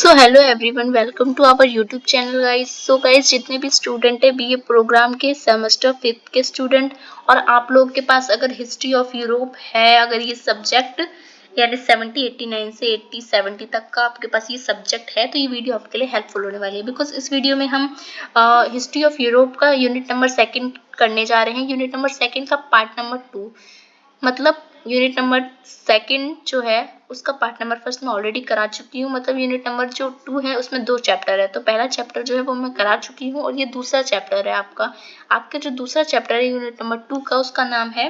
So hello everyone, welcome to our YouTube channel guys. So guys, जितने भी student है BA programme के semester 5 के स्टूडेंट, और आप लोग के पास अगर हिस्ट्री ऑफ यूरोप है, अगर ये सब्जेक्ट यानी 70 89 से 80 70 तक का आपके पास ये सब्जेक्ट है, तो ये वीडियो आपके लिए हेल्पफुल होने वाली है। बिकॉज इस वीडियो में हम हिस्ट्री ऑफ यूरोप का यूनिट नंबर 2 करने जा रहे हैं। यूनिट नंबर 2 का पार्ट नंबर 2, मतलब यूनिट नंबर 2 जो है उसका पार्ट नंबर 1 मैं ऑलरेडी करा चुकी हूँ। मतलब यूनिट नंबर जो 2 है उसमें 2 चैप्टर है, तो पहला चैप्टर जो है वो मैं करा चुकी हूँ और ये दूसरा चैप्टर है आपका जो दूसरा चैप्टर है यूनिट नंबर 2 का, उसका नाम है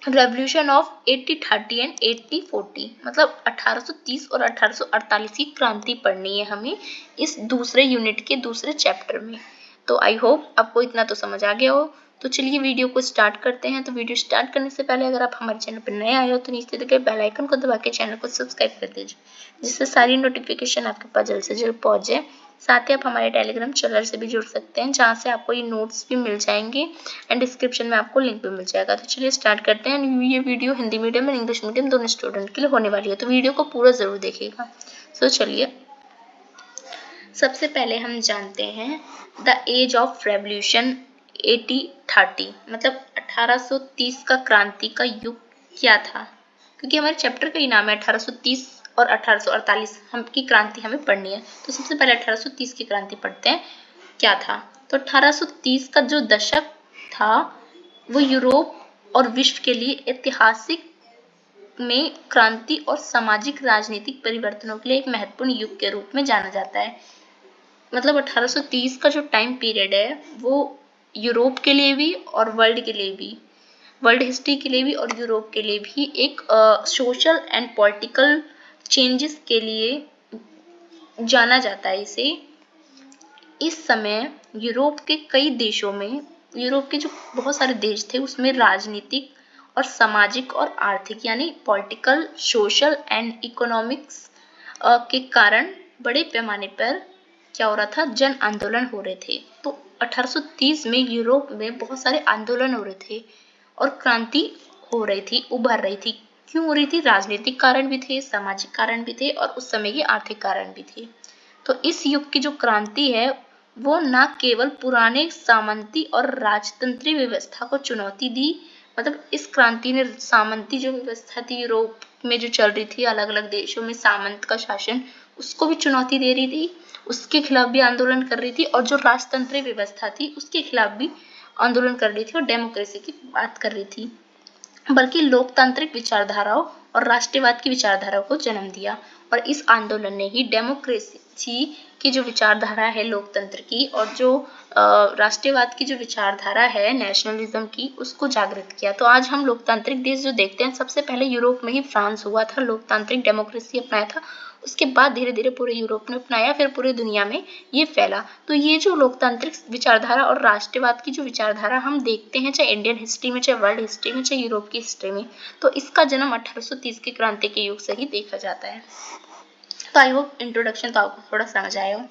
रेवोल्यूशन ऑफ 80-30 एंड 80-40। मतलब 1830 और 1848 की क्रांति पढ़नी है हमें इस दूसरे यूनिट के दूसरे चैप्टर में। तो आई होप आपको इतना तो समझ आ गया हो। तो चलिए वीडियो को स्टार्ट करते हैं। तो वीडियो स्टार्ट करने से पहले अगर आप हमारे चैनल पर नए आए हो तो नीचे दिए गए बेल आइकन को दबा के चैनल को सब्सक्राइब कर दीजिए, जिससे सारी नोटिफिकेशन आपके पास जल्द से जल्द पहुंच जाए। साथ ही आप हमारे टेलीग्राम चैनल से भी जुड़ सकते हैं, जहाँ से आपको ये नोट्स भी मिल जाएंगे एंड डिस्क्रिप्शन में आपको लिंक भी मिल जाएगा। तो चलिए स्टार्ट करते हैं। ये वीडियो हिंदी मीडियम और इंग्लिश मीडियम दोनों स्टूडेंट के लिए होने वाली है, तो वीडियो को पूरा जरूर देखिएगा। सो चलिए सबसे पहले हम जानते हैं द एज ऑफ रेवोल्यूशन 80-30, मतलब 1830 का क्रांति का युग क्या था, क्योंकि हमारे चैप्टर का ही नाम है 1830 और 1848 हम की क्रांति हमें पढ़नी है। तो सबसे पहले 1830 की क्रांति पढ़ते हैं क्या था। तो 1830 का जो दशक था वो यूरोप और विश्व के लिए ऐतिहासिक में क्रांति और सामाजिक राजनीतिक परिवर्तनों के लिए एक महत्वपूर्ण युग के रूप में जाना जाता है। मतलब 1830 का जो टाइम पीरियड है वो यूरोप के लिए भी और वर्ल्ड के लिए भी, वर्ल्ड हिस्ट्री के लिए भी और यूरोप के लिए भी एक सोशल एंड पॉलिटिकल चेंजेस के लिए जाना जाता है इसे। इस समय यूरोप के कई देशों में, यूरोप के जो बहुत सारे देश थे उसमें राजनीतिक और सामाजिक और आर्थिक यानी पॉलिटिकल, सोशल एंड इकोनॉमिक्स के कारण बड़े पैमाने पर क्या हो रहा था, जन आंदोलन हो रहे थे। तो 1830 में यूरोप में बहुत सारे आंदोलन हो रहे थे और क्रांति हो रही थी, उभर रही थी। क्यों हो रही थी? राजनीतिक कारण भी थे, सामाजिक कारण भी थे और उस समय के आर्थिक कारण भी थे। तो इस युग की जो क्रांति है वो न केवल पुराने सामंती और राजतंत्री व्यवस्था को चुनौती दी, मतलब इस क्रांति ने सामंती जो व्यवस्था थी यूरोप में जो चल रही थी, अलग अलग देशों में सामंत का शासन, उसको भी चुनौती दे रही थी, उसके खिलाफ भी आंदोलन कर रही थी, और जो राजतंत्री व्यवस्था थी उसके खिलाफ भी आंदोलन कर रही थी और डेमोक्रेसी की बात कर रही थी, बल्कि लोकतांत्रिक विचारधाराओं और राष्ट्रवाद की विचारधाराओं को जन्म दिया। और इस आंदोलन ने ही डेमोक्रेसी की जो विचारधारा है लोकतंत्र की, और जो राष्ट्रवाद की जो विचारधारा है नेशनलिज्म की, उसको जागृत किया। तो आज हम लोकतांत्रिक देश जो देखते हैं, सबसे पहले यूरोप में ही फ्रांस हुआ था, लोकतांत्रिक डेमोक्रेसी अपनाया था, उसके बाद धीरे धीरे पूरे यूरोप ने अपनाया, फिर पूरी दुनिया में ये फैला। तो ये जो लोकतांत्रिक विचारधारा और राष्ट्रवाद की जो विचारधारा हम देखते हैं, चाहे इंडियन हिस्ट्री में, चाहे वर्ल्ड हिस्ट्री में, चाहे यूरोप की हिस्ट्री में, तो इसका जन्म 1830 की क्रांति के युग से ही देखा जाता है। तो आई होप इंट्रोडक्शन तो आपको थोड़ा समझ आया हो।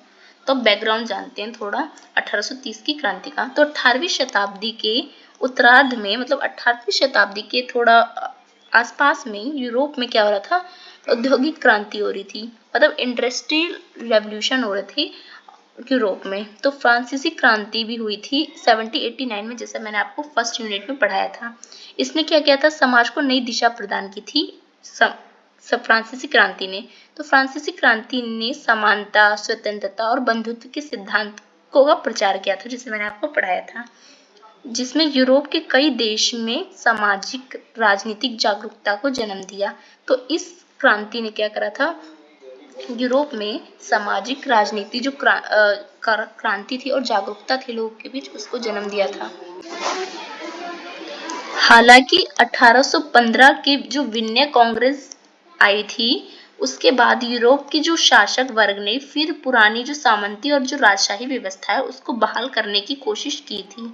तो बैकग्राउंड जानते हैं थोड़ा 1830 की क्रांति का। तो 18वीं शताब्दी के उत्तरार्ध में, मतलब 18वीं शताब्दी के थोड़ा आसपास में यूरोप में क्या हो रहा था, औद्योगिक क्रांति हो रही थी, मतलब इंडस्ट्रियल रेवोल्यूशन हो रही थी यूरोप में। तो फ्रांसीसी क्रांति भी हुई थी 1789 में, जैसे मैंने आपको फर्स्ट यूनिट में पढ़ाया था। इसने क्या किया था, समाज को नई दिशा प्रदान की थी फ्रांसीसी क्रांति ने। तो फ्रांसीसी क्रांति ने समानता, स्वतंत्रता और बंधुत्व के सिद्धांतों का प्रचार किया था, जिसे मैंने आपको पढ़ाया था, जिसमें यूरोप के कई देश में सामाजिक राजनीतिक जागरूकता को जन्म दिया। तो इस क्रांति ने क्या करा था, यूरोप में सामाजिक राजनीति जो क्रांति थी और जागरूकता थी लोगों के बीच, उसको जन्म दिया था। हालांकि 1815 की जो वियना कांग्रेस आई थी, उसके बाद यूरोप के जो शासक वर्ग ने फिर पुरानी जो सामंती और जो राजशाही व्यवस्था है उसको बहाल करने की कोशिश की थी।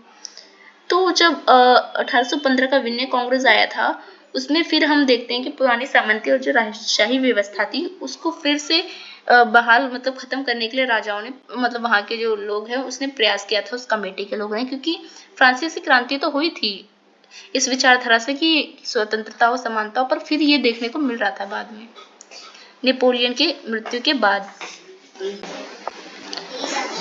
तो जब 1815 का वियना कांग्रेस आया था, उसमें फिर हम देखते हैं कि पुरानी सामंती और जो राजशाही व्यवस्था थी उसको फिर से बहाल, मतलब खत्म करने के लिए राजाओं ने, मतलब वहां के जो लोग हैं उसने प्रयास किया था, उस कमेटी के लोगों ने, क्योंकि फ्रांसीसी क्रांति तो हुई थी इस विचारधारा से कि स्वतंत्रता और समानता, पर फिर ये देखने को मिल रहा था बाद में। नेपोलियन की मृत्यु के बाद।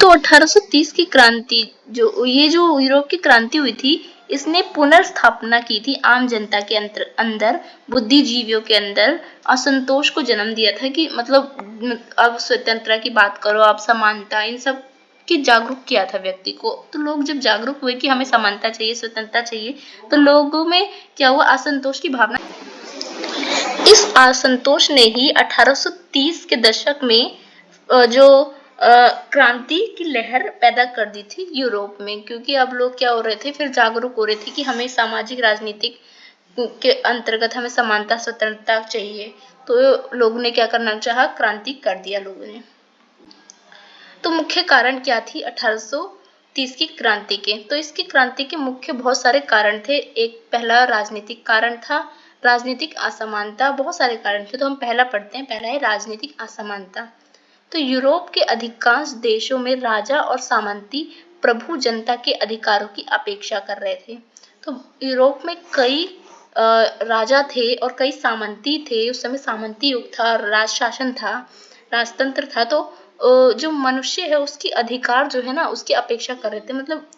तो 1830 की क्रांति जो यूरोप की क्रांति हुई थी, इसने पुनर्स्थापना की थी आम जनता के अंदर, बुद्धिजीवियों के अंदर असंतोष को जन्म दिया था कि मतलब अब स्वतंत्रता की बात करो, अब समानता, इन सब की जागरूक किया था व्यक्ति को। तो लोग जब जागरूक हुए कि हमें समानता चाहिए, स्वतंत्रता चाहिए, तो लोगों में क्या हुआ, असंतोष की भावना। इस असंतोष ने ही 1830 के दशक में जो क्रांति की लहर पैदा कर दी थी यूरोप में, क्योंकि अब लोग क्या हो रहे थे, फिर जागरूक हो रहे थे कि हमें सामाजिक राजनीतिक के अंतर्गत हमें समानता स्वतंत्रता चाहिए। तो लोगों ने क्या करना चाहा, क्रांति कर दिया लोगों ने। तो मुख्य कारण क्या थी 1830 की क्रांति के? तो इसकी क्रांति के मुख्य बहुत सारे कारण थे। एक पहला राजनीतिक कारण था, राजनीतिक असमानता। बहुत सारे कारण थे, तो हम पहला पढ़ते हैं। पहला है राजनीतिक असमानता। तो यूरोप के अधिकांश देशों में राजा और सामंती प्रभु जनता के अधिकारों की अपेक्षा कर रहे थे। तो यूरोप में कई राजा थे और कई सामंती थे। उस समय सामंती युग था, राज शासन था, राजतंत्र था। तो जो मनुष्य है उसकी अधिकार जो है ना, उसकी अपेक्षा कर रहे थे। मतलब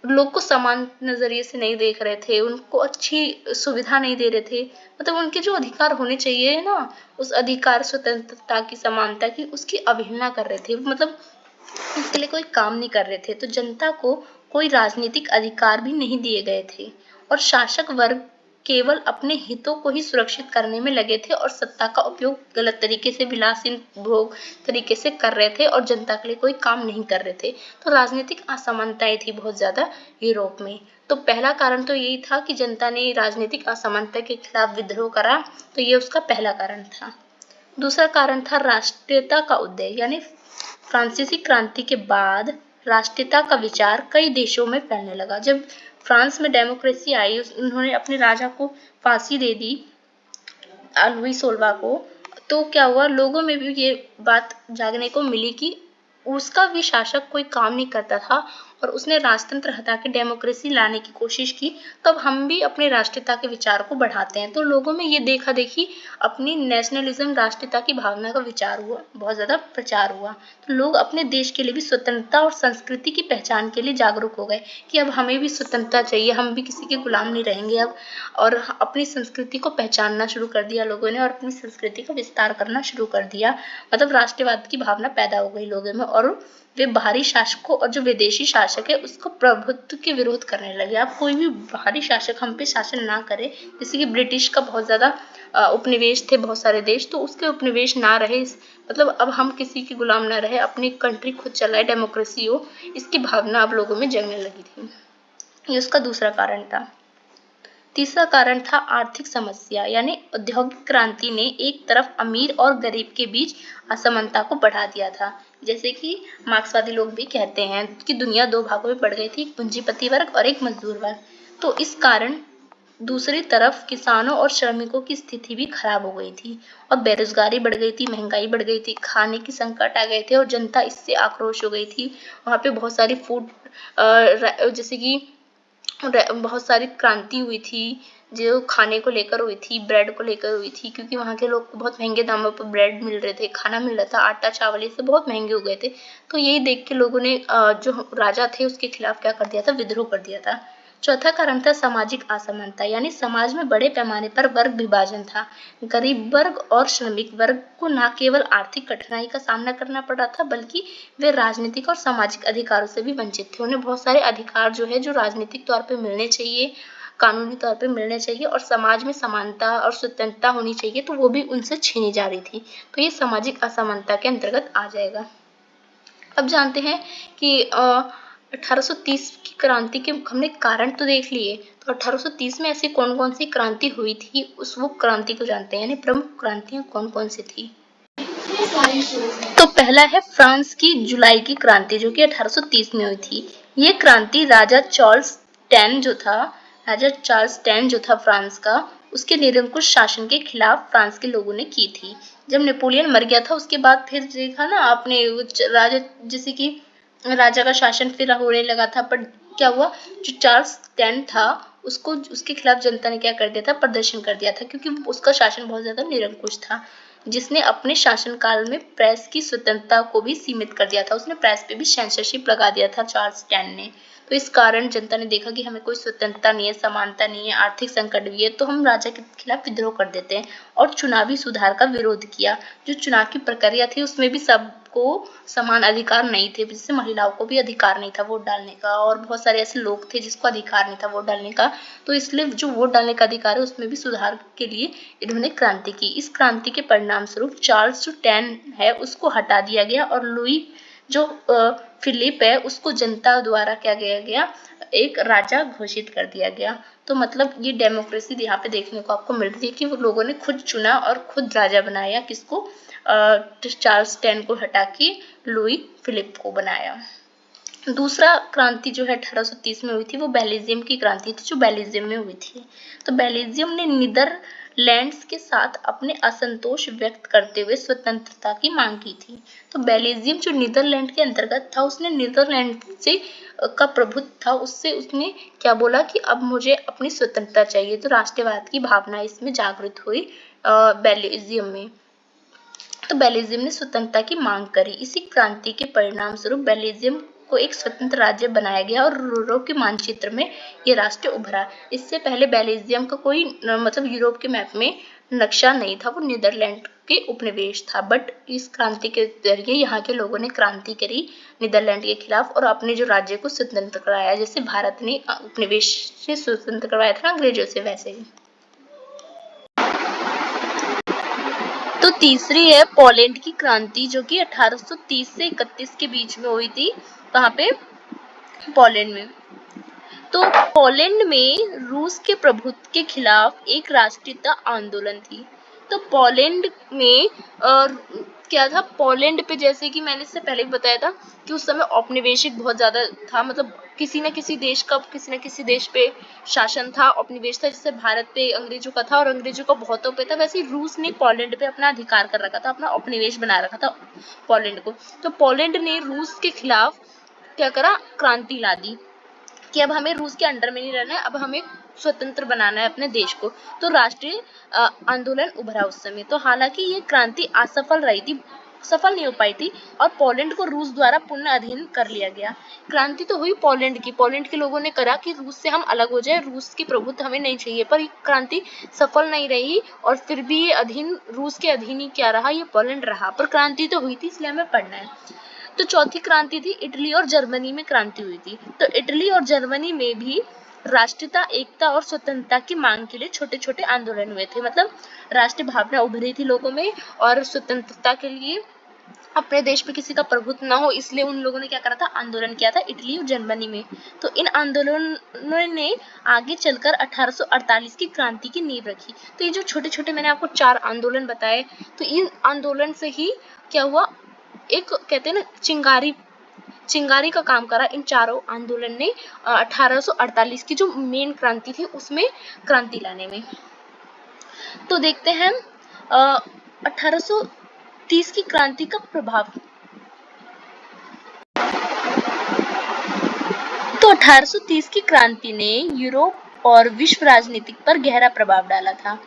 लोग को समान नजरिए से नहीं देख रहे थे, उनको अच्छी सुविधा नहीं दे रहे थे। मतलब उनके जो अधिकार होने चाहिए ना, उस अधिकार, स्वतंत्रता की, समानता की, उसकी अवहेलना कर रहे थे। मतलब उसके लिए कोई काम नहीं कर रहे थे। तो जनता को कोई राजनीतिक अधिकार भी नहीं दिए गए थे और शासक वर्ग केवल अपने हितों को ही सुरक्षित करने में लगे थे और सत्ता का उपयोग गलत तरीके से, विलासीन भोग तरीके से कर रहे थे और जनता के लिए कोई काम नहीं कर रहे थे। तो राजनीतिक असमानताएं थी बहुत ज्यादा यूरोप में। तो पहला कारण तो यही था कि जनता ने राजनीतिक असमानता के खिलाफ विद्रोह करा। तो ये उसका पहला कारण था। दूसरा कारण था राष्ट्रीयता का उदय, यानी फ्रांसीसी क्रांति के बाद राष्ट्रीयता का विचार कई देशों में फैलने लगा। जब फ्रांस में डेमोक्रेसी आई, उन्होंने अपने राजा को फांसी दे दी, लुई 16 को। तो क्या हुआ, लोगों में भी ये बात जागने को मिली कि उसका भी शासक कोई काम नहीं करता था और उसने राजतंत्र हटा के डेमोक्रेसी लाने की कोशिश की। तब हम भी अपने राष्ट्रीयता के विचार को बढ़ाते हैं। तो लोगों में ये देखा देखी, अपनी नेशनलिज्म, राष्ट्रीयता की भावना का विचार हुआ, बहुत ज्यादा प्रचार हुआ। तो लोग अपने देश के लिए भी स्वतंत्रता और संस्कृति की पहचान के लिए जागरूक हो गए कि अब हमें भी स्वतंत्रता चाहिए, हम भी किसी के गुलाम नहीं रहेंगे अब। और अपनी संस्कृति को पहचानना शुरू कर दिया लोगों ने और अपनी संस्कृति का विस्तार करना शुरू कर दिया। मतलब राष्ट्रवाद की भावना पैदा हो गई लोगों में और वे बाहरी शासकों और जो विदेशी शासक है उसको प्रभुत्व के विरोध करने लगे। अब कोई भी बाहरी शासक हम पे शासन ना करे, जैसे कि ब्रिटिश का बहुत ज्यादा उपनिवेश थे बहुत सारे देश, तो उसके उपनिवेश ना रहे। मतलब अब हम किसी के गुलाम ना रहे, अपनी कंट्री खुद चलाए, डेमोक्रेसी हो, इसकी भावना अब लोगों में जगने लगी थी। ये उसका दूसरा कारण था। तीसरा कारण था आर्थिक समस्या, यानी औद्योगिक क्रांति ने एक तरफ अमीर और गरीब के बीच असमानता को बढ़ा दिया था। जैसे कि मार्क्सवादी लोग भी कहते हैं कि दुनिया दो भागों में बढ़ गई थी, एक पूंजीपति वर्ग और एक मजदूर वर्ग। तो इस कारण दूसरी तरफ किसानों और श्रमिकों की स्थिति भी खराब हो गई थी और बेरोजगारी बढ़ गई थी, महंगाई बढ़ गई थी, खाने की संकट आ गए थे और जनता इससे आक्रोश हो गई थी। वहां पे बहुत सारी फूड जैसे कि बहुत सारी क्रांति हुई थी जो खाने को लेकर हुई थी, ब्रेड को लेकर हुई थी, क्योंकि वहाँ के लोग को बहुत महंगे दामों पर ब्रेड मिल रहे थे, खाना मिल रहा था, आटा चावल ये सब बहुत महंगे हो गए थे। तो यही देख के लोगों ने जो राजा थे उसके खिलाफ क्या कर दिया था, विद्रोह कर दिया था। चौथा कारण था सामाजिक असमानता, यानी समाज में बड़े पैमाने पर वर्ग विभाजन था। गरीब वर्ग और श्रमिक वर्ग को न केवल आर्थिक कठिनाई का सामना करना पड़ रहा था, बल्कि वे राजनीतिक और सामाजिक अधिकारों से भी वंचित थे। उन्हें बहुत सारे अधिकार जो है, जो राजनीतिक तौर पे मिलने चाहिए, कानूनी तौर पे मिलने चाहिए और समाज में समानता और स्वतंत्रता होनी चाहिए, तो वो भी उनसे छीनी जा रही थी। तो ये सामाजिक असमानता के अंतर्गत आ जाएगा। अब जानते हैं कि 1830 की क्रांति के हमने कारण तो देख लिए, तो 1830 में ऐसी कौन कौन सी क्रांति हुई थी, वो क्रांति को जानते हैं, यानी प्रमुख क्रांतियां कौन कौन सी थी। तो पहला है फ्रांस की जुलाई की क्रांति, जो कि 1830 में हुई थी। ये क्रांति राजा चार्ल्स टेन जो था फ्रांस का, उसके निरंकुश शासन के खिलाफ फ्रांस के लोगों ने की थी। जब नेपोलियन मर गया था उसके बाद फिर देखा ना आपने, राजा जैसे कि राजा का शासन फिर होने लगा था, पर क्या हुआ, जो चार्ल्स टेन था उसके खिलाफ जनता ने क्या कर दिया था, प्रदर्शन कर दिया था, क्योंकि उसका शासन बहुत ज्यादा निरंकुश था। जिसने अपने शासनकाल में प्रेस की स्वतंत्रता को भी सीमित कर दिया था। उसने प्रेस पे भी सेंसरशिप लगा दिया था चार्ल्स 10 ने। तो इस कारण जनता ने देखा कि हमें कोई स्वतंत्रता नहीं है, समानता नहीं है, आर्थिक संकट भी है, तो हम राजा के खिलाफ विद्रोह कर देते हैं और चुनावी सुधार का विरोध किया। जो चुनाव की प्रक्रिया थी उसमें भी सबको समान अधिकार नहीं थे, जिससे महिलाओं को भी अधिकार नहीं था वोट डालने का, और बहुत सारे ऐसे लोग थे जिसको अधिकार नहीं था वोट डालने का। तो इसलिए जो वोट डालने का अधिकार है उसमें भी सुधार के लिए इन्होंने क्रांति की। इस क्रांति के परिणाम स्वरूप चार्ल्स जो 10 है उसको हटा दिया गया और लुई जो फिलिप है उसको जनता द्वारा क्या किया गया, एक राजा घोषित कर दिया गया। तो मतलब ये डेमोक्रेसी यहाँ पे देखने को आपको मिल रही है कि वो लोगों ने खुद चुना और खुद राजा बनाया, किसको, चार्ल्स 10 को हटा के लुई फिलिप को बनाया। दूसरा क्रांति जो है 1830 में हुई थी वो बेल्जियम की क्रांति थी, जो बेल्जियम में हुई थी। तो बेल्जियम ने नीदरलैंड्स के साथ अपने असंतोष व्यक्त करते हुए स्वतंत्रता की मांग की थी। तो बेल्जियम जो नीदरलैंड के अंतर्गत था, उसने नीदरलैंड से का प्रभुत्व था, उससे उसने क्या बोला कि अब मुझे अपनी स्वतंत्रता चाहिए। तो राष्ट्रवाद की भावना इसमें जागृत हुई बेल्जियम में। तो बेल्जियम ने स्वतंत्रता की मांग करी। इसी क्रांति के परिणाम स्वरूप बेल्जियम को एक स्वतंत्र राज्य बनाया गया और यूरोप के मानचित्र में ये राष्ट्र उभरा। इससे पहले बेल्जियम का कोई मतलब यूरोप के मैप में नक्शा नहीं था, वो नीदरलैंड के उपनिवेश था। बट इस क्रांति के जरिए यहाँ के लोगों ने क्रांति करी नीदरलैंड के खिलाफ और अपने जो राज्य को स्वतंत्र कराया, जैसे भारत ने उपनिवेश से स्वतंत्र करवाया था अंग्रेजों से, वैसे ही। तो तीसरी है पोलैंड की क्रांति, जो कि 1830 से 31 के बीच में हुई थी। कहाँ पे? पोलैंड में। तो पोलैंड में रूस के प्रभुत्व के खिलाफ एक राष्ट्रीयता आंदोलन थी। तो पोलैंड में क्या था, पोलैंड पे जैसे कि मैंने इससे पहले भी बताया था कि उस समय औपनिवेशिक बहुत ज्यादा था, मतलब किसी न किसी देश का किसी न किसी देश पे शासन था, औपनिवेश था, जिससे भारत पे अंग्रेजों का था और अंग्रेजों का बहुतों पे था। वैसे रूस ने पोलैंड पे अपना अधिकार कर रखा था, अपना औपनिवेश बना रखा था पोलैंड को। तो पोलैंड ने रूस के खिलाफ क्या करा, क्रांति ला दी कि अब हमें रूस के अंडर में नहीं रहना है, अब हमें स्वतंत्र बनाना है अपने देश को। तो राष्ट्रीय आंदोलन उभरा उस समय। तो हालांकि ये क्रांति असफल रही थी, सफल नहीं हो पाई थी और पोलैंड को रूस द्वारा पुनः अधीन कर लिया गया। क्रांति तो हुई पोलैंड की, पोलैंड के लोगों ने करा कि रूस से हम अलग हो जाए, रूस की प्रभुत्व हमें नहीं चाहिए, पर क्रांति सफल नहीं रही और फिर भी ये अधीन, रूस के अधीन ही क्या रहा, ये पोलैंड रहा। पर क्रांति तो हुई थी, इसलिए हमें पढ़ना है। तो चौथी क्रांति थी इटली और जर्मनी में क्रांति हुई थी। तो इटली और जर्मनी में भी राष्ट्रीयता, एकता और स्वतंत्रता की मांग के लिए छोटे छोटे आंदोलन हुए थे। मतलब राष्ट्रीय भावना उभरी थी लोगों में और स्वतंत्रता के लिए, अपने देश पे किसी का प्रभुत्व ना हो, इसलिए उन लोगों ने क्या करा था, आंदोलन किया था इटली और जर्मनी में। तो इन आंदोलनों ने आगे चलकर 1848 की क्रांति की नींव रखी। तो ये जो छोटे छोटे मैंने आपको 4 आंदोलन बताए, तो इन आंदोलन से ही क्या हुआ, एक कहते हैं ना चिंगारी का काम करा इन चारों आंदोलन ने 1848 की जो मेन क्रांति थी उसमें क्रांति लाने में। तो देखते हैं 1830 की क्रांति का प्रभाव। तो 1830 की क्रांति ने यूरोप और विश्व राजनीति पर गहरा प्रभाव डाला था।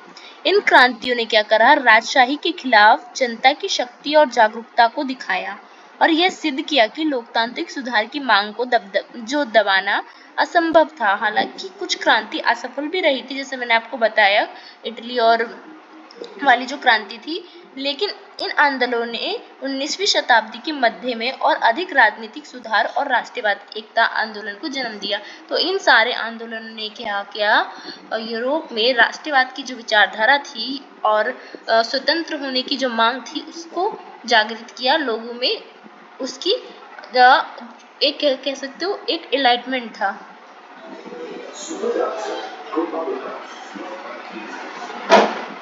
इन क्रांतियों ने क्या करा, राजशाही के खिलाफ जनता की शक्ति और जागरूकता को दिखाया और यह सिद्ध किया कि लोकतांत्रिक सुधार की मांग को दबाना असंभव था। हालांकि कुछ क्रांति असफल भी रही थी, जैसे मैंने आपको बताया इटली और वाली जो क्रांति थी, लेकिन इन आंदोलनों ने 19वीं शताब्दी के मध्य में और अधिक राजनीतिक सुधार और राष्ट्रवाद एकता आंदोलन को जन्म दिया। तो इन सारे आंदोलनों ने क्या किया, यूरोप में राष्ट्रवाद की जो विचारधारा थी और स्वतंत्र होने की जो मांग थी उसको जागृत किया लोगों में, उसकी एक कह सकते हो एक एनलाइटमेंट था।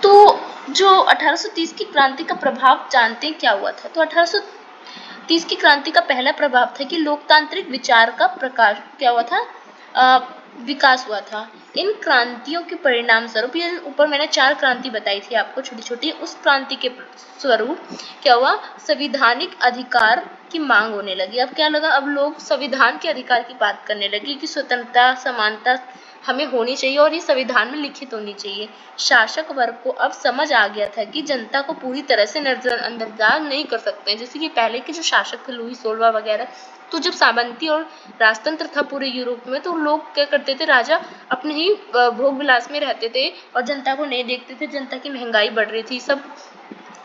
तो जो 1830 की क्रांति का प्रभाव जानते हैं क्या हुआ था। तो 1830 की क्रांति का पहला प्रभाव था कि लोकतांत्रिक विचार का प्रकाश क्या हुआ था, विकास हुआ था। इन क्रांतियों के परिणाम स्वरूप, ये ऊपर मैंने 4 क्रांति बताई थी आपको छोटी छोटी, उस क्रांति के स्वरूप क्या हुआ, संवैधानिक अधिकार की मांग होने लगी। अब क्या लगा, अब लोग संविधान के अधिकार की बात करने लगे कि स्वतंत्रता, समानता, हमें होनी चाहिए और ये संविधान में लिखित होनी चाहिए। शासक वर्ग को अब समझ आ गया था कि जनता को पूरी तरह से नजरअंदाज नहीं कर सकते हैं। जैसे कि पहले के जो शासक थे लुई सोलवा वगैरह, तो जब सामंती और राजतंत्र था पूरे यूरोप में, तो लोग क्या करते थे, राजा अपने ही भोग विलास में रहते थे और जनता को नहीं देखते थे। जनता की महंगाई बढ़ रही थी, सब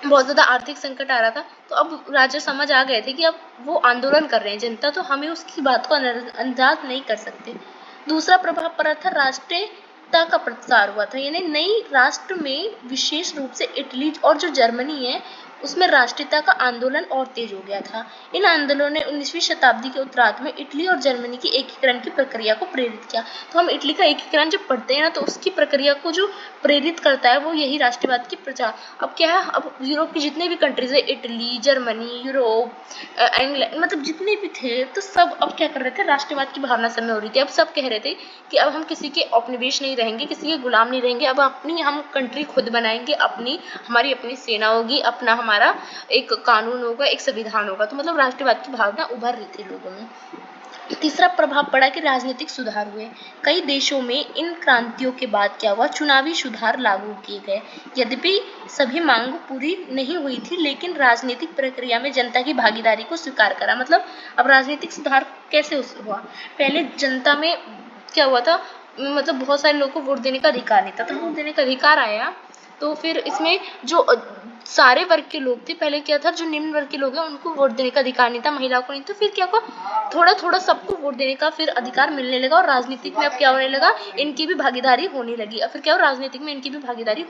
बहुत ज़्यादा आर्थिक संकट आ रहा था। तो अब राजा समझ आ गए थे कि अब वो आंदोलन कर रहे हैं जनता, तो हमें उसकी बात को अंदाज नहीं कर सकते। दूसरा प्रभाव पड़ा था, राष्ट्रीयता का प्रसार हुआ था, यानी नई राष्ट्र में विशेष रूप से इटली और जो जर्मनी है उसमें राष्ट्रीयता का आंदोलन और तेज हो गया था। इन आंदोलनों ने 19वीं शताब्दी के उत्तरार्ध में इटली और जर्मनी की एकीकरण की प्रक्रिया को प्रेरित किया। तो हम इटली का एकीकरण जब पढ़ते हैं ना, तो उसकी प्रक्रिया को जो प्रेरित करता है वो यही राष्ट्रवाद की प्रचार। अब क्या है, अब यूरोप की जितने भी कंट्रीज है, इटली, जर्मनी, यूरोप, इंग्लैंड, मतलब जितने भी थे, तो सब अब क्या कर रहे थे, राष्ट्रवाद की भावना सब में हो रही थी। अब सब कह रहे थे कि अब हम किसी के औपनिवेश नहीं रहेंगे, किसी के गुलाम नहीं रहेंगे, अब अपनी हम कंट्री खुद बनाएंगे, अपनी हमारी अपनी सेना होगी, अपना हमारा एक कानून होगा, एक संविधान होगा। तो मतलब राष्ट्रवाद की भावना उभर रही थी लोगों में। तीसरा प्रभाव पड़ा कि राजनीतिक सुधार हुए। कई देशों में इन क्रांतियों के बाद क्या हुआ, चुनावी सुधार लागू किए गए। यद्यपि सभी मांग पूरी नहीं हुई थी, लेकिन राजनीतिक प्रक्रिया में जनता की भागीदारी को स्वीकार करा। मतलब अब राजनीतिक सुधार कैसे हुआ, पहले जनता में क्या हुआ था, मतलब बहुत सारे लोगों को वोट देने का अधिकार नहीं था, तो वोट देने का अधिकार आया। तो फिर इसमें जो सारे वर्ग के लोग थे, पहले क्या था, जो निम्न वर्ग के लोग हैं उनको वोट देने का अधिकार नहीं था, महिलाओं को नहीं। तो फिर क्या हुआ, थोड़ा थोड़ा सबको वोट देने का फिर अधिकार मिलने लगा और राजनीतिक में अब क्या होने लगा, इनकी भी भागीदारी होने लगी। और फिर क्या हो, राजनीतिक में इनकी भी भागीदारी।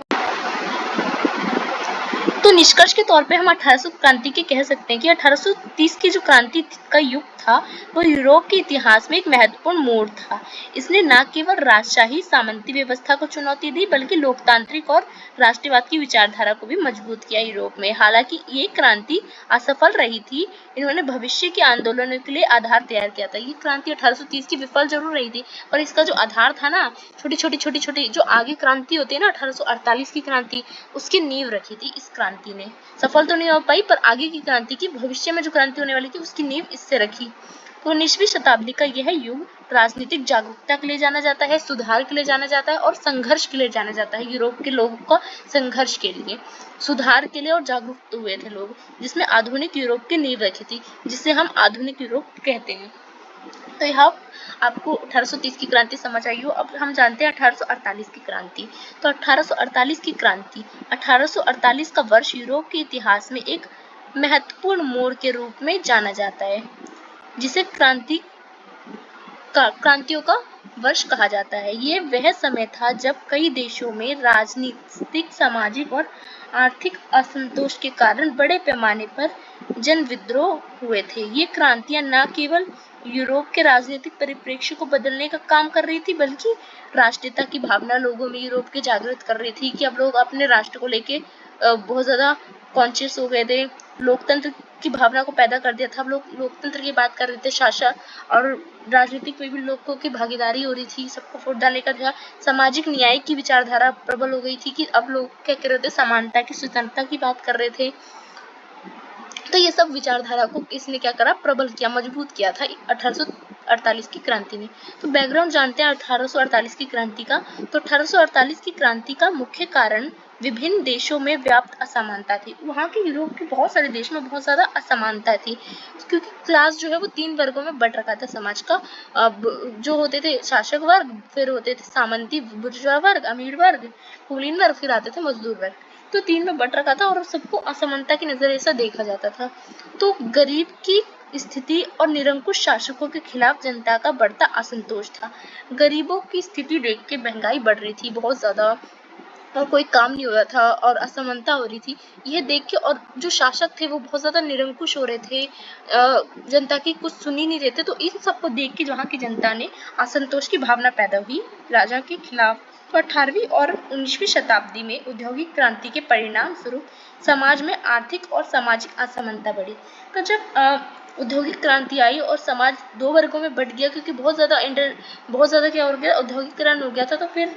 तो निष्कर्ष के तौर पे हम 1800 क्रांति के कह सकते हैं कि 1830 की जो क्रांति का युग था वो यूरोप के इतिहास में एक महत्वपूर्ण मोड़ था। इसने न केवल राजशाही सामंती व्यवस्था को चुनौती दी, बल्कि लोकतांत्रिक और राष्ट्रवाद की विचारधारा को भी मजबूत किया यूरोप में। हालांकि ये क्रांति असफल रही थी, इन्होंने भविष्य के आंदोलनों के लिए आधार तैयार किया था। ये क्रांति 1830 की विफल जरूर रही थी, पर इसका जो आधार था ना, छोटी जो आगे क्रांति होती है ना, 1848 की क्रांति, उसकी नींव रखी थी इस क्रांति ने। सफल तो नहीं हो पाई, पर आगे की क्रांति की, भविष्य में जो क्रांति होने वाली थी उसकी नींव इससे रखी। तो 19वीं शताब्दी का यह युग राजनीतिक जागरूकता के लिए जाना जाता है, सुधार के लिए जाना जाता है और संघर्ष के लिए जाना जाता है। यूरोप के लोगों का संघर्ष के लिए, सुधार के लिए और जागरूक हुए थे लोग, जिसमें आधुनिक यूरोप की नींव रखी थी, जिसे हम आधुनिक यूरोप कहते हैं। तो यहाँ आपको 1830 की क्रांति समझ आई हो। अब हम जानते हैं 1848 की क्रांति। तो 1848 की क्रांति, 1848 का वर्ष यूरोप के इतिहास में एक महत्वपूर्ण मोड़ के रूप में जाना जाता है, जिसे क्रांतियों का वर्ष कहा जाता है। ये वह समय था जब कई देशों में राजनीतिक, सामाजिक और आर्थिक असंतोष के कारण बड़े पैमाने पर जन विद्रोह हुए थे। ये क्रांतियां न केवल यूरोप के राजनीतिक परिप्रेक्ष्य को बदलने का काम कर रही थी, बल्कि राष्ट्रीयता की भावना लोगों में यूरोप के जागृत कर रही थी कि अब लोग अपने राष्ट्र को लेके बहुत ज्यादा कॉन्शियस हो गए थे। लोकतंत्र की भावना को पैदा कर दिया था। अब लोग लोकतंत्र की बात कर रहे थे, शासन और राजनीतिक में भी लोगों की भागीदारी हो रही थी, सबको वोट डालने का था। सामाजिक न्याय की विचारधारा प्रबल हो गई थी कि अब लोग क्या कर रहे थे, समानता की, स्वतंत्रता की बात कर रहे थे। तो ये सब विचारधारा को इसने क्या करा, प्रबल किया, मजबूत किया था 1848 की क्रांति में। तो बैकग्राउंड जानते हैं 1848 की क्रांति का। तो 1848 की क्रांति का मुख्य कारण विभिन्न देशों में व्याप्त असमानता थी। वहाँ के यूरोप के बहुत सारे देश में बहुत ज्यादा असमानता थी, क्योंकि क्लास जो है वो 3 वर्गों में बंट रखा था समाज का। जो होते थे शासक वर्ग, फिर होते थे सामंती बुर्जुआ वर्ग, अमीर वर्ग, कुलीन वर्ग, फिर आते थे मजदूर वर्ग। तो 3 में बंट रखा था और सबको असमानता की नजरिए से देखा जाता था। तो गरीब की स्थिति और निरंकुश शासकों के खिलाफ जनता का बढ़ता असंतोष था। गरीबों की स्थिति देख के महंगाई बढ़ रही थी बहुत ज्यादा, और कोई काम नहीं हो रहा था और असमानता हो रही थी, यह देख के। और जो शासक थे वो बहुत ज्यादा निरंकुश हो रहे थे, जनता की कुछ सुन ही नहीं रहे थे। तो इन सबको देख के वहाँ की जनता ने असंतोष की भावना पैदा हुई राजा के खिलाफ। तो 18वीं और 19वीं शताब्दी में औद्योगिक क्रांति के परिणाम स्वरूप समाज में आर्थिक और सामाजिक असमानता बढ़ी। तो जब औद्योगिक क्रांति आई और समाज 2 वर्गों में बट गया, क्योंकि बहुत ज्यादा क्या हो गया, औद्योगिकरण हो गया था। तो फिर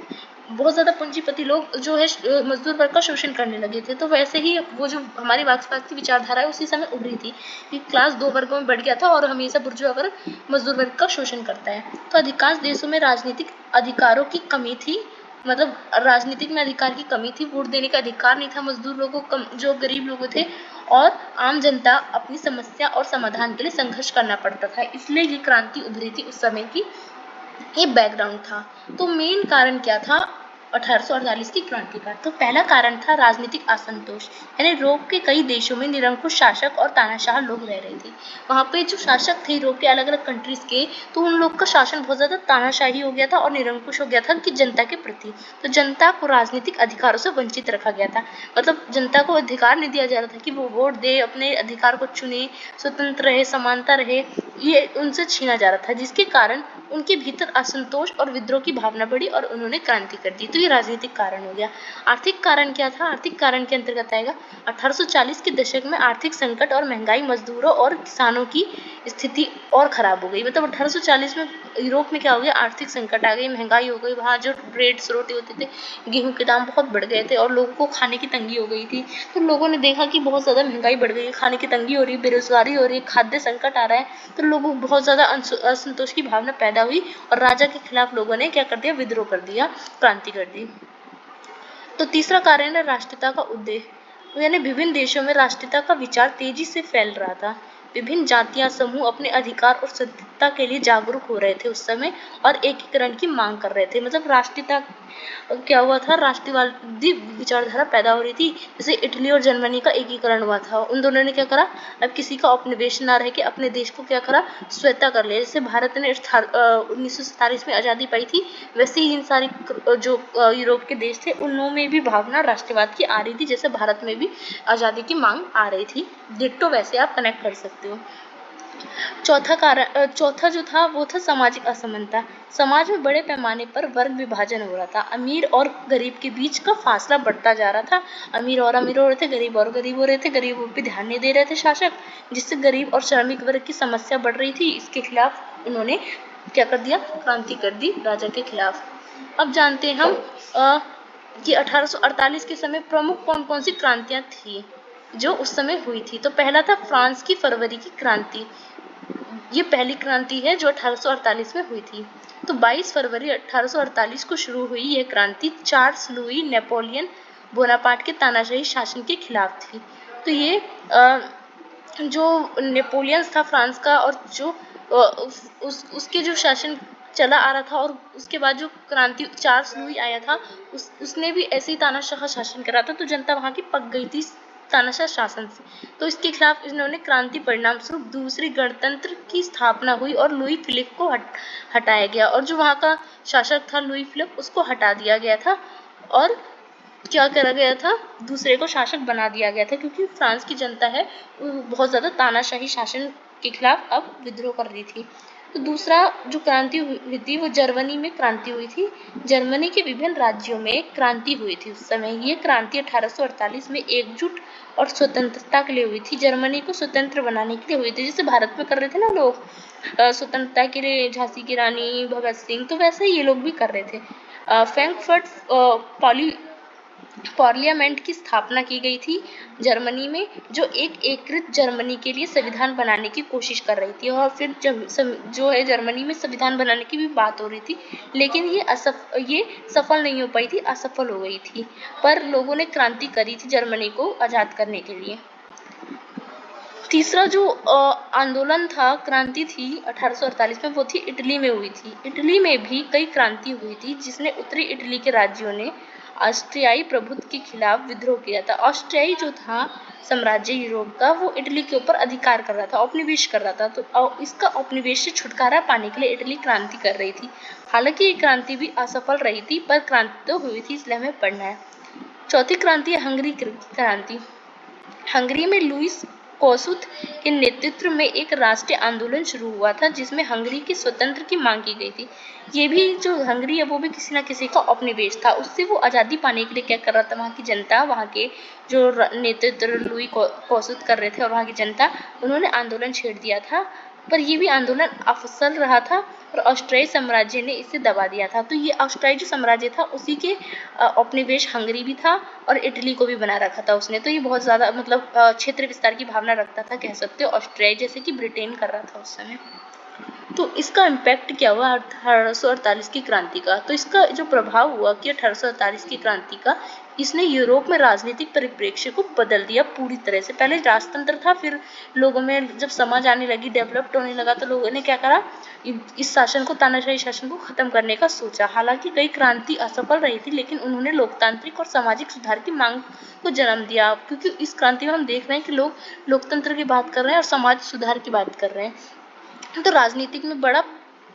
बहुत ज़्यादा पूंजीपति लोग जो है मजदूर वर्ग का शोषण करने लगे थे। तो वैसे ही वो जो हमारी मार्क्सवाद की विचारधारा है उसी समय उभरी थी कि क्लास दो वर्गों में बढ़ गया था और हमेशा बुर्जुआ वर्ग मजदूर वर्ग का शोषण करता है। तो अधिकांश देशों में राजनीतिक अधिकारों की कमी थी, मतलब राजनीतिक में अधिकार की कमी थी, वोट देने का अधिकार नहीं था मजदूर लोगों को, जो गरीब लोग थे, और आम जनता अपनी समस्या और समाधान के लिए संघर्ष करना पड़ता था। इसलिए ये क्रांति उभरी थी उस समय की, ये बैकग्राउंड था। तो मेन कारण क्या था 1848 की क्रांति का? तो पहला कारण था राजनीतिक असंतोष, यानी यूरोप के कई देशों में निरंकुश शासक और तानाशाह लोग रह रहे थे। वहाँ पे जो शासक थे यूरोप के अलग अलग कंट्रीज के, तो उन लोग का शासन बहुत ज़्यादा तानाशाही हो गया था और निरंकुश हो गया था कि जनता के प्रति। तो जनता को राजनीतिक अधिकारों से वंचित रखा गया था, मतलब जनता को अधिकार नहीं दिया जा रहा था कि वो वोट दे, अपने अधिकार को चुने, स्वतंत्र रहे, समानता रहे, ये उनसे छीना जा रहा था, जिसके कारण उनके भीतर असंतोष और विद्रोह की भावना बढ़ी और उन्होंने क्रांति कर दी। तो ये राजनीतिक कारण हो गया। आर्थिक कारण क्या था? आर्थिक कारण के अंतर्गत आएगा 1840 के दशक में आर्थिक संकट और महंगाई, मजदूरों और किसानों की स्थिति और खराब हो गई। मतलब 1840 में यूरोप में क्या हो गया? आर्थिक संकट आ गई, महंगाई हो गई, वहाँ जो ब्रेड्स रोटी होते थे, गेहूं के दाम बहुत बढ़ गए थे और लोगों को खाने की तंगी हो गई थी। तो लोगों ने देखा कि बहुत ज़्यादा महंगाई बढ़ गई है, खाने की तंगी हो रही है, बेरोजगारी हो रही है, खाद्य संकट आ रहा है, तो लोगों को बहुत ज़्यादा असंतोष की भावना पैदा हुई और राजा के खिलाफ लोगों ने क्या कर दिया? विद्रोह कर दिया, क्रांति कर दी। तो तीसरा कारण है राष्ट्रीयता का उदय, यानी विभिन्न देशों में राष्ट्रीयता का विचार तेजी से फैल रहा था। विभिन्न जातियां, समूह अपने अधिकार और स्वतंत्रता के लिए जागरूक हो रहे थे उस समय और एकीकरण की मांग कर रहे थे। मतलब राष्ट्रीयता क्या हुआ था? राष्ट्रवादी विचारधारा पैदा हो रही थी। जैसे इटली और जर्मनी का एकीकरण हुआ था, उन दोनों ने क्या करा? अब किसी का उपनिवेश ना रह के अपने देश को क्या करा? स्वायत्ता कर लिया। जैसे भारत ने 1947 में आज़ादी पाई थी, वैसे ही इन सारी जो यूरोप के देश थे उनमें भी भावना राष्ट्रवाद की आ रही थी, जैसे भारत में भी आज़ादी की मांग आ रही थी। डिट्टो वैसे आप कनेक्ट कर सकते हो। चौथा जो था वो था सामाजिक असमानता। समाज में बड़े पैमाने पर वर्ग विभाजन हो रहा था, अमीर और गरीब के बीच का फासला बढ़ता जा रहा था। अमीर और अमीर हो रहे थे, गरीब और गरीब हो रहे थे, गरीबों पे ध्यान नहीं दे रहे थे शासक, जिससे गरीब और श्रमिक वर्ग की समस्या बढ़ रही थी। इसके खिलाफ उन्होंने क्या कर दिया? क्रांति कर दी राजा के खिलाफ। अब जानते हैं हम कि 1848 के समय प्रमुख कौन कौन सी क्रांतियां थी जो उस समय हुई थी। तो पहला था फ्रांस की फरवरी की क्रांति। ये पहली क्रांति है जो 1848 में हुई थी। तो 22 फरवरी 1848 को शुरू हुई यह क्रांति चार्ल्स लुई नेपोलियन बोनापार्ट के तानाशाही शासन के खिलाफ थी। तो ये जो नेपोलियन था फ्रांस का, और जो उसके जो शासन चला आ रहा था, और उसके बाद जो क्रांति चार्ल्स लुई आया था, उसने भी ऐसे ही तानाशाह शासन करा था। तो जनता वहाँ की पक गई थी तानाशाह शासन से। तो इसके खिलाफ इन्होंने क्रांति परिणाम स्वरूप दूसरी गणतंत्र की स्थापना हुई और लुई फिलिप को हटाया गया, और जो वहाँ का शासक था लुई फिलिप, उसको हटा दिया गया था और क्या करा गया था? दूसरे को शासक बना दिया गया था, क्योंकि फ्रांस की जनता है वो बहुत ज़्यादा तानाशाही शासन के खिलाफ अब विद्रोह कर रही थी। तो दूसरा जो क्रांति हुई थी वो जर्मनी में क्रांति हुई थी। जर्मनी के विभिन्न राज्यों में क्रांति हुई थी उस समय। ये क्रांति 1848 में एकजुट और स्वतंत्रता के लिए हुई थी, जर्मनी को स्वतंत्र बनाने के लिए हुई थी। जैसे भारत में कर रहे थे ना लोग स्वतंत्रता के लिए, झांसी की रानी, भगत सिंह, तो वैसे ही ये लोग भी कर रहे थे। फ्रैंकफर्ट पार्लियामेंट की स्थापना की गई थी जर्मनी में, जो एक एकीकृत जर्मनी के लिए संविधान बनाने की कोशिश कर रही थी। और फिर जो है जर्मनी में संविधान बनाने की भी बात हो रही थी, लेकिन ये सफल नहीं हो पाई थी, असफल हो गई थी। पर लोगों ने क्रांति करी थी जर्मनी को आज़ाद करने के लिए। तीसरा जो आंदोलन था, क्रांति थी 1848 में, वो थी इटली में हुई थी। इटली में भी कई क्रांति हुई थी, जिसने उत्तरी इटली के राज्यों ने ऑस्ट्रियाई प्रभुत्व के खिलाफ विद्रोह किया था। ऑस्ट्रियाई जो था साम्राज्य यूरोप का, वो इटली के ऊपर अधिकार कर रहा था, औपनिवेश कर रहा था। तो इसका औपनिवेश से छुटकारा पाने के लिए इटली क्रांति कर रही थी। हालांकि ये क्रांति भी असफल रही थी, पर क्रांति तो हुई थी, इसलिए हमें पढ़ना है। चौथी क्रांति है हंगरी क्रांति। हंगरी में लुईस कोसुत के नेतृत्व में एक राष्ट्रीय आंदोलन शुरू हुआ था, जिसमें हंगरी के स्वतंत्र की मांग की गई थी। ये भी जो हंगरी है वो भी किसी न किसी का उपनिवेश था, उससे वो आज़ादी पाने के लिए क्या कर रहा था? वहाँ की जनता, वहाँ के जो नेतृत्व लुई कोसुत कर रहे थे और वहाँ की जनता, उन्होंने आंदोलन छेड़ दिया था पर ये भी आंदोलन अफसल रहा था और ऑस्ट्रियाई साम्राज्य ने इसे दबा दिया था। तो ये ऑस्ट्रियाई जो साम्राज्य था उसी के उपनिवेश हंगरी भी था और इटली को भी बना रखा था उसने। तो ये बहुत ज़्यादा मतलब क्षेत्र विस्तार की भावना रखता था, कह सकते हो ऑस्ट्रिया, जैसे कि ब्रिटेन कर रहा था उस समय। तो इसका इम्पैक्ट क्या हुआ 1848 की क्रांति का? तो इसका जो प्रभाव हुआ कि 1848 की क्रांति का, इसने यूरोप में राजनीतिक परिप्रेक्ष्य को बदल दिया पूरी तरह से। पहले राजतंत्र था, फिर लोगों में जब समझ आने लगी, डेवलप्ड होने लगा, तो लोगों ने क्या करा, इस शासन को, तानाशाही शासन को खत्म करने का सोचा। हालांकि कई क्रांति असफल रही थी, लेकिन उन्होंने लोकतांत्रिक और सामाजिक सुधार की मांग को जन्म दिया। क्योंकि इस क्रांति में हम देख रहे हैं कि लोग लोकतंत्र की बात कर रहे हैं और समाज सुधार की बात कर रहे हैं। तो राजनीतिक में बड़ा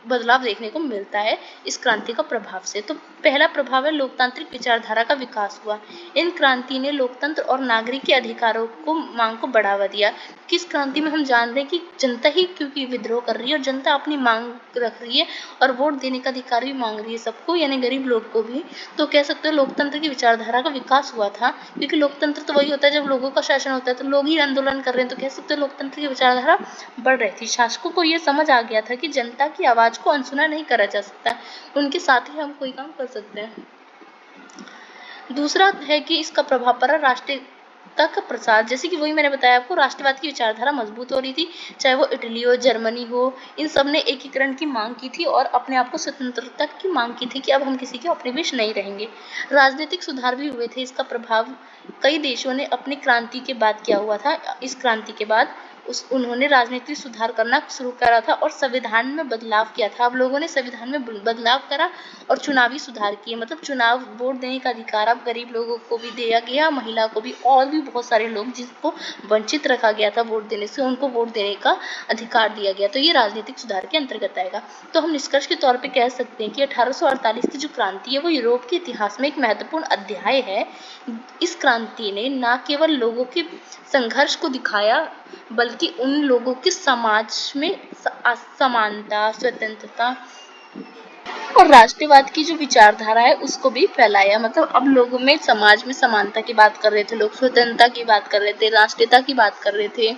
बदलाव देखने को मिलता है इस क्रांति का प्रभाव से। तो पहला प्रभाव है लोकतांत्रिक विचारधारा का विकास हुआ। इन क्रांति ने लोकतंत्र और नागरिक के अधिकारों को मांग को बढ़ावा दिया। किस क्रांति में हम जान रहे हैं कि जनता ही क्योंकि विद्रोह कर रही है और जनता अपनी मांग रख रही है और वोट देने का अधिकार भी मांग रही है सबको, यानी गरीब लोग को भी। तो कह सकते हो लोकतंत्र की विचारधारा का विकास हुआ था, क्योंकि लोकतंत्र तो वही होता है जब लोगों का शासन होता है, तो लोग ही आंदोलन कर रहे हैं। तो कह सकते हो लोकतंत्र की विचारधारा बढ़ रही थी। शासकों को ये समझ आ गया था कि जनता की आवाज को अनसुना नहीं करा जा सकता, उनके साथ ही हम कोई काम कर सकते हैं। दूसरा है कि इसका प्रभाव पड़ा राष्ट्रीयता का प्रसार। जैसे कि वही मैंने बताया आपको, राष्ट्रवाद की विचारधारा मजबूत हो रही थी, चाहे वो इटली हो, जर्मनी हो, इन सब ने एकीकरण की मांग की थी और अपने आप को स्वतंत्रता की मांग की थी कि अब हम किसी के उपनिवेश नहीं रहेंगे। राजनीतिक सुधार भी हुए थे। इसका प्रभाव कई देशों ने अपनी क्रांति के बाद किया हुआ था। इस क्रांति के बाद उन्होंने राजनीतिक सुधार करना शुरू करा था और संविधान में बदलाव किया था। अब लोगों ने संविधान में बदलाव करा और चुनावी सुधार किए, मतलब चुनाव वोट देने का अधिकार अब गरीब लोगों को भी दिया गया, महिला को भी, और भी बहुत सारे लोग जिनको वंचित रखा गया था वोट देने से, उनको वोट देने का अधिकार दिया गया। तो ये राजनीतिक सुधार के अंतर्गत आएगा। तो हम निष्कर्ष के तौर पर कह सकते हैं कि 1848 की जो क्रांति है वो यूरोप के इतिहास में एक महत्वपूर्ण अध्याय है। इस क्रांति ने न केवल लोगों के संघर्ष को दिखाया, बल्कि उन लोगों के समाज में समानता, स्वतंत्रता और राष्ट्रवाद की जो विचारधारा है उसको भी फैलाया। मतलब अब लोगों में, समाज में समानता की बात कर रहे थे लोग, स्वतंत्रता की बात कर रहे थे, राष्ट्रीयता की बात कर रहे थे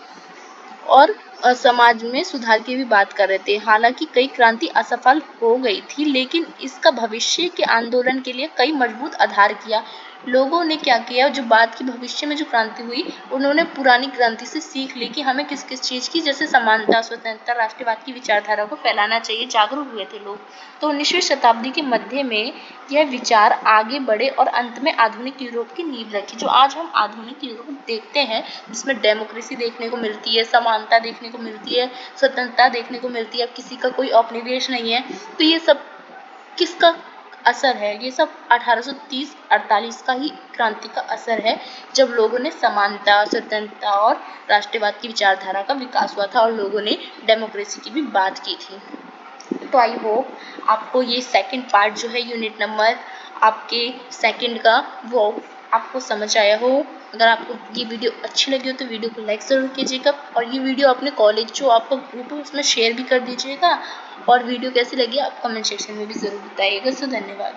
और समाज में सुधार की भी बात कर रहे थे। हालांकि कई क्रांति असफल हो गई थी, लेकिन इसका भविष्य के आंदोलन के लिए कई मजबूत आधार किया। लोगों ने क्या किया, जो बाद की भविष्य में जो क्रांति हुई, उन्होंने पुरानी क्रांति से सीख ली कि हमें किस किस चीज़ की, जैसे समानता, स्वतंत्रता, राष्ट्रवाद की विचारधारा को फैलाना चाहिए। जागरूक हुए थे लोग। तो 19वीं शताब्दी के मध्य में यह विचार आगे बढ़े और अंत में आधुनिक यूरोप की नींव रखी। जो आज हम आधुनिक यूरोप देखते हैं, जिसमें डेमोक्रेसी देखने को मिलती है, समानता देखने को मिलती है, स्वतंत्रता देखने को मिलती है, अब किसी का कोई उपनिवेश नहीं है। तो ये सब किसका असर है? ये सब 1830-48 का ही क्रांति का असर है, जब लोगों ने समानता, स्वतंत्रता और राष्ट्रवाद की विचारधारा का विकास हुआ था और लोगों ने डेमोक्रेसी की भी बात की थी। तो आई होप आपको ये सेकंड पार्ट जो है यूनिट नंबर आपके सेकंड का, वो आपको समझ आया हो। अगर आपको ये वीडियो अच्छी लगी हो तो वीडियो को लाइक ज़रूर कीजिएगा और ये वीडियो अपने कॉलेज जो आपका ग्रुप है उसमें शेयर भी कर दीजिएगा। और वीडियो कैसी लगी आप कमेंट सेक्शन में भी ज़रूर बताइएगा। सो धन्यवाद।